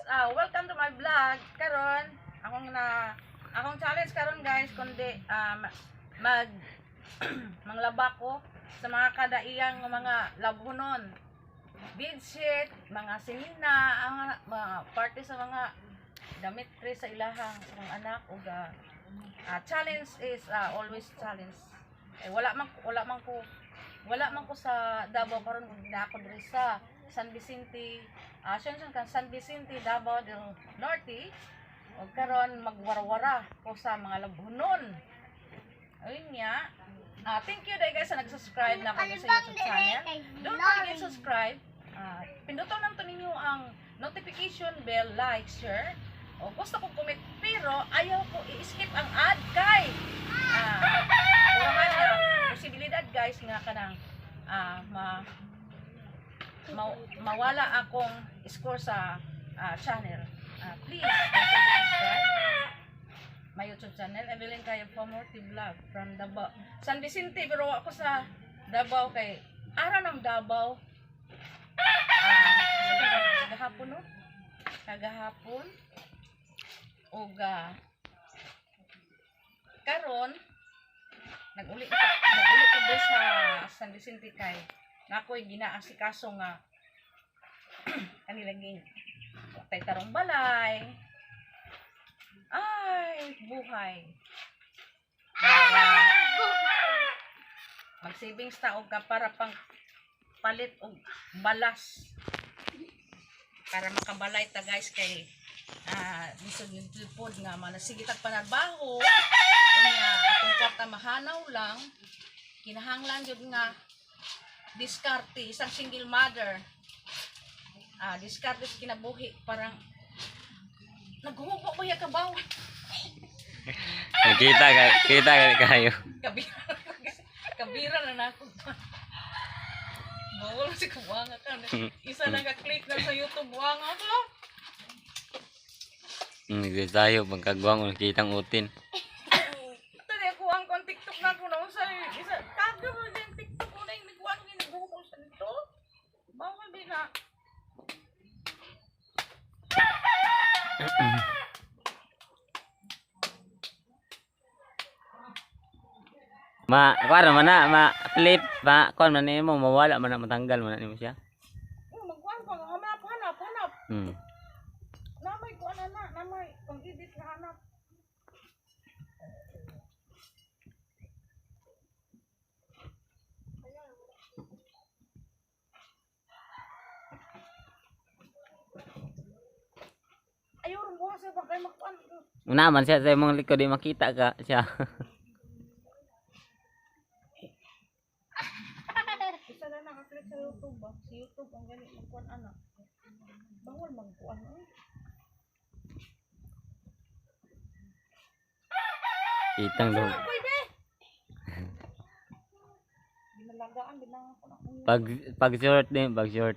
Welcome to my vlog. Karon, akong challenge karon guys kundi mag manglaba ko sa mga kadaiyang mga labunon. Bedsheet, mga sinina, ang mga parte sa mga damit pre sa ilahang sa mga anak ug challenge is always challenge. Wala man ko sa Davao karon na ako diri sa San Vicente, San Vicente, Davao del Norte. O karon magwarawara ko sa mga labunon. Ayun nga. Thank you guys sa nag-subscribe na kayo sa YouTube channel. Don't forget to subscribe. Pindutan lang to ninyo ang notification bell, like, share. O gusto ko comment pero ayaw ko i-skip ang ad kay posibilidad guys nga kanang mawala akong score sa channel. Please subscribe my YouTube channel. Evelyn Cayo Famorti Vlog from Davao, San Vicente, pero ako sa Davao kay ara ng Davao. Kagahapon no? Kagahapon og karon nag-uli ko sa San Vicente kay nakoy ginaasikaso nga kanilaging tay tarong balay. Ay, buhay. Mag-savings ta og para pang palit og balas. Para makabalay ta guys kay lisod ng tulpod nga manasigitag panarbaho. Unya atong kwarta mahanaw lang. Kinahanglan jud nga diskarte isang single mother. Diskarte sa kinabuhi parang naghubo ko ya kabaw. Kita kayo. Kabira na nako. Bawal si kuwanga ka. Isa lang ka-click na sa YouTube wanga ka. Hindi tayo magkagwang ulit kitang utin. Tadi ako ang kon TikTok na ko na sa isa kagyo mo din TikTok ko na yung nagwang ginagbuko sa nito. Bawal bina. Kuwara man na, flip, kuwan man nimo mawala man na matanggal man nimo siya. Magkuhan ko, hanap. Namay ko namay kung edit na hanap. Ayaw rin bukas siya pag kayo magkuhan. Naman siya sa imong likod di makita ka siya. Isa na nakaklik sa YouTube ba? Si YouTube ang ganit magkuhan anak. Bawal magkuhan Kitang do. Pwede! Binalagaan, binangan ko na. Pag short din, pag short.